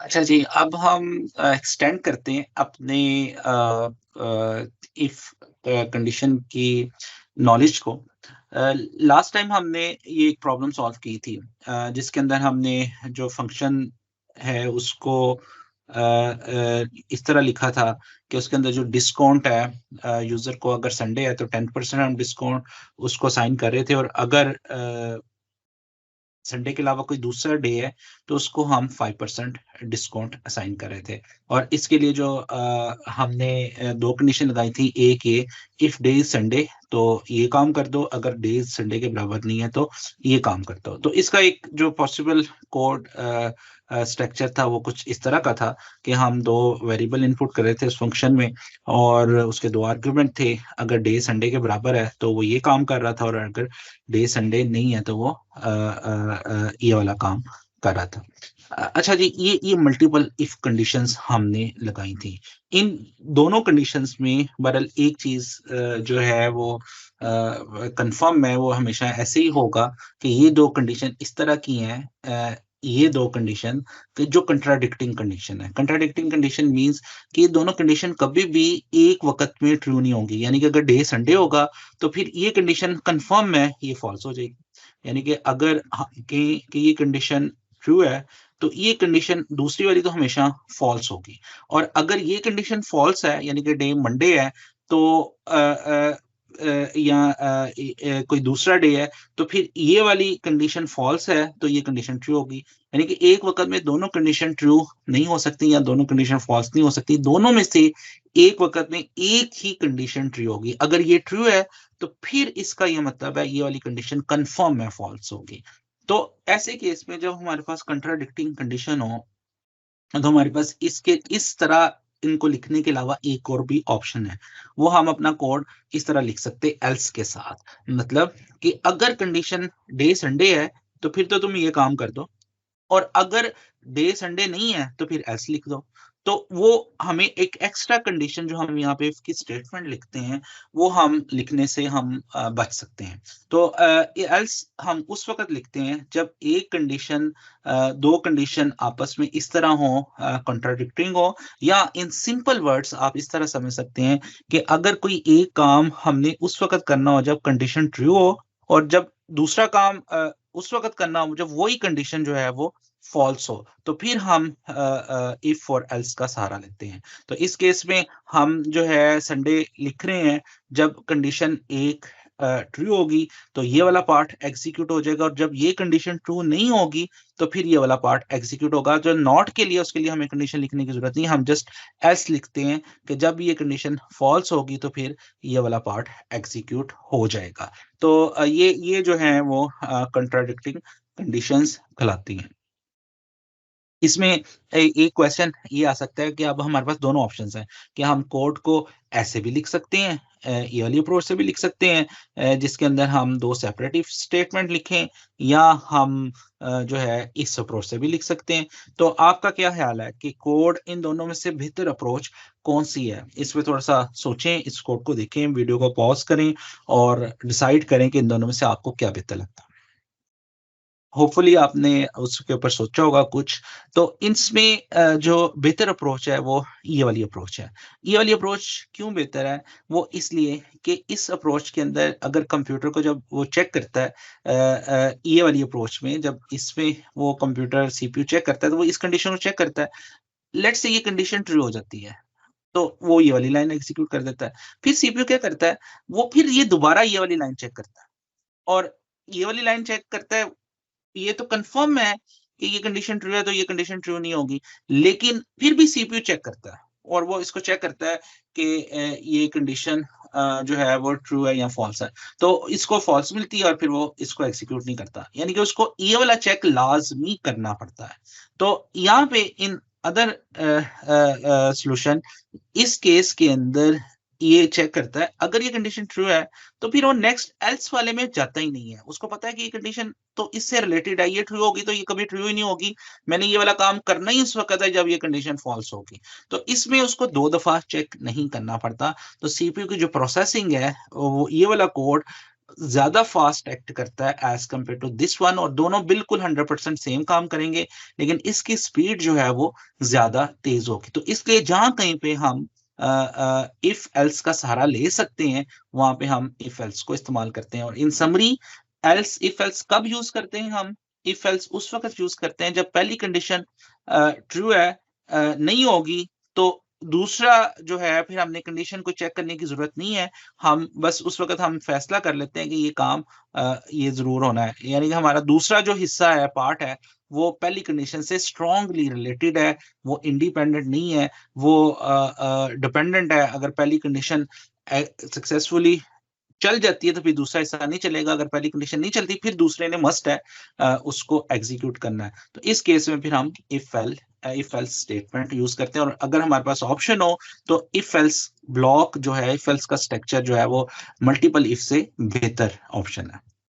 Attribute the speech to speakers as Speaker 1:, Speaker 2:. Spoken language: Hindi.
Speaker 1: अच्छा जी, अब हम एक्सटेंड करते हैं अपने इफ कंडीशन की नॉलेज को। लास्ट टाइम हमने ये एक प्रॉब्लम सॉल्व की थी, जिसके अंदर हमने जो फंक्शन है उसको इस तरह लिखा था कि उसके अंदर जो डिस्काउंट है, यूजर को अगर संडे है तो 10% हम डिस्काउंट उसको असाइन कर रहे थे, और अगर संडे के अलावा कोई दूसरा डे है तो उसको हम 5% डिस्काउंट असाइन कर रहे थे। और इसके लिए जो हमने दो कंडीशन लगाई थी, एक ये, इफ डे इज संडे तो ये काम कर दो, अगर डे संडे के बराबर नहीं है तो ये काम कर दो। तो इसका एक जो पॉसिबल कोड स्ट्रक्चर था वो कुछ इस तरह का था कि हम दो वेरिएबल इनपुट कर रहे थे उस फंक्शन में, और उसके दो आर्ग्यूमेंट थे। अगर डे संडे के बराबर है तो वो ये काम कर रहा था, और अगर डे संडे नहीं है तो वो ये वाला काम कर रहा था। अच्छा जी, ये मल्टीपल इफ कंडीशंस हमने लगाई थी। इन दोनों कंडीशंस में बहरहाल एक चीज जो है वो कंफर्म है, वो हमेशा ऐसे ही होगा कि ये दो कंडीशन इस तरह की हैं, ये दो कंडीशन जो कंट्राडिक्टिंग कंडीशन है। कंट्राडिक्टिंग कंडीशन मींस कि ये दोनों कंडीशन कभी भी एक वक्त में ट्रू नहीं होंगी। यानी कि अगर डे संडे होगा तो फिर ये कंडीशन कंफर्म है, ये फॉल्स हो जाएगी। यानी कि अगर कि ये कंडीशन ट्रू है तो ये कंडीशन दूसरी वाली तो हमेशा फॉल्स होगी। और अगर ये कंडीशन फॉल्स है, यानी कि डे मंडे है, तो कोई दूसरा डे है, तो फिर ये वाली कंडीशन फॉल्स है तो ये कंडीशन ट्रू होगी। यानी कि एक वक्त में दोनों कंडीशन ट्रू नहीं हो सकती या दोनों कंडीशन फॉल्स नहीं हो सकती, दोनों में से एक वक्त में एक ही कंडीशन ट्रू होगी। अगर ये ट्रू है तो फिर इसका ये मतलब है ये वाली कंडीशन कंफर्म है, फॉल्स होगी। तो ऐसे केस में जब हमारे पास कंट्राडिक्टिंग कंडीशन हो तो हमारे पास इसके इस तरह इनको लिखने के अलावा एक और भी ऑप्शन है। वो हम अपना कोड इस तरह लिख सकते एल्स के साथ। मतलब कि अगर कंडीशन डे संडे है तो फिर तो तुम ये काम कर दो, और अगर डे संडे नहीं है तो फिर एल्स लिख दो। तो वो हमें एक एक्स्ट्रा कंडीशन जो हम यहाँ पे इसकी स्टेटमेंट लिखते हैं वो हम लिखने से हम बच सकते हैं। तो एल्स हम उस वक्त लिखते हैं जब एक कंडीशन, दो कंडीशन आपस में इस तरह हो, कॉन्ट्राडिक्टिंग हो, या इन सिंपल वर्ड्स आप इस तरह समझ सकते हैं कि अगर कोई एक काम हमने उस वक्त करना हो जब कंडीशन ट्रू हो, और जब दूसरा काम उस वक्त करना हो जब वही कंडीशन जो है वो फॉल्स हो, तो फिर हम इफ और एल्स का सहारा लेते हैं। तो इस केस में हम जो है संडे लिख रहे हैं, जब कंडीशन एक ट्रू होगी तो ये वाला पार्ट एग्जीक्यूट हो जाएगा, और जब ये कंडीशन ट्रू नहीं होगी तो फिर ये वाला पार्ट एग्जीक्यूट होगा। जो नॉट के लिए उसके लिए हमें कंडीशन लिखने की जरूरत नहीं, हम जस्ट एल्स लिखते हैं कि जब ये कंडीशन फॉल्स होगी तो फिर ये वाला पार्ट एग्जीक्यूट हो जाएगा। तो ये जो है वो कंट्राडिक्टिंग कंडीशंस कहलाती हैं। इसमें एक क्वेश्चन ये आ सकता है कि अब हमारे पास दोनों ऑप्शंस हैं कि हम कोड को ऐसे भी लिख सकते हैं, ये वाली अप्रोच से भी लिख सकते हैं, जिसके अंदर हम दो सेपरेट इफ स्टेटमेंट लिखें, या हम जो है इस अप्रोच से भी लिख सकते हैं। तो आपका क्या ख्याल है कि कोड इन दोनों में से बेहतर अप्रोच कौन सी है? इस पे थोड़ा सा सोचें, इस कोड को देखें, वीडियो को पॉज करें और डिसाइड करें कि इन दोनों में से आपको क्या बेहतर लगता है। होपफुली आपने उसके ऊपर सोचा होगा कुछ। तो इसमें जो बेहतर अप्रोच है वो ये वाली अप्रोच है। ये वाली अप्रोच क्यों बेहतर है? वो इसलिए कि इस अप्रोच के अंदर अगर कंप्यूटर को जब वो चेक करता है, ये वाली अप्रोच में जब इसमें वो कंप्यूटर सीपीयू चेक करता है तो वो इस कंडीशन को चेक करता है। लेट्स से ये कंडीशन ट्रू हो जाती है, तो वो ये वाली लाइन एग्जीक्यूट कर देता है। फिर सीपीयू क्या करता है? वो फिर ये दोबारा ये वाली लाइन चेक करता है, और ये वाली लाइन चेक करता है। ये तो कंफर्म है कि ये कंडीशन ट्रू है तो ये कंडीशन ट्रू नहीं होगी, लेकिन फिर भी सीपीयू चेक करता है, और वो इसको चेक करता है कि ये कंडीशन जो है वो ट्रू है या फॉल्स है। तो इसको फॉल्स मिलती है और फिर वो इसको एग्जीक्यूट नहीं करता, यानी कि उसको ये वाला चेक लाजमी करना पड़ता है। तो यहाँ पे इन अदर सॉल्यूशन, इस केस के अंदर ये चेक करता है अगर ये कंडीशन ट्रू है तो फिर वो नेक्स्ट एल्स वाले में जाता ही नहीं है। उसको पता है कि ये कंडीशन तो इससे रिलेटेड है, ये ट्रू होगी तो ये कभी ट्रू ही नहीं होगी। मैंने ये वाला काम करना ही उस वक्त है जब ये कंडीशन फॉल्स होगी। तो इसमें उसको दो दफा चेक नहीं करना पड़ता। तो सीपीयू की जो प्रोसेसिंग है वो ये वाला कोड ज्यादा फास्ट एक्ट करता है as compare to this one, और दोनों बिल्कुल 100% सेम काम करेंगे, लेकिन इसकी स्पीड जो है वो ज्यादा तेज होगी। तो इसलिए जहां कहीं पे हम इफ एल्स का सहारा ले सकते हैं, वहां पे हम इफ एल्स को इस्तेमाल करते हैं। और इन समरी, एल्स इफ एल्स कब यूज करते हैं हम? इफ एल्स उस वक्त यूज करते हैं जब पहली कंडीशन ट्रू है, नहीं होगी, तो दूसरा जो है फिर हमने कंडीशन को चेक करने की जरूरत नहीं है। हम बस उस वक्त हम फैसला कर लेते हैं कि ये काम ये जरूर होना है, यानी कि हमारा दूसरा जो हिस्सा है, पार्ट है, वो पहली कंडीशन से स्ट्रांगली रिलेटेड है, वो इंडिपेंडेंट नहीं है, वो डिपेंडेंट है। अगर पहली कंडीशन सक्सेसफुली चल जाती है तो फिर दूसरा हिस्सा नहीं चलेगा, अगर पहली कंडीशन नहीं चलती फिर दूसरे ने मस्ट है उसको एग्जीक्यूट करना है। तो इस केस में फिर हम इफ एल्स स्टेटमेंट यूज करते हैं। और अगर हमारे पास ऑप्शन हो तो इफ एल्स ब्लॉक जो है, इफ एल्स का स्ट्रक्चर जो है वो मल्टीपल इफ से बेहतर ऑप्शन है।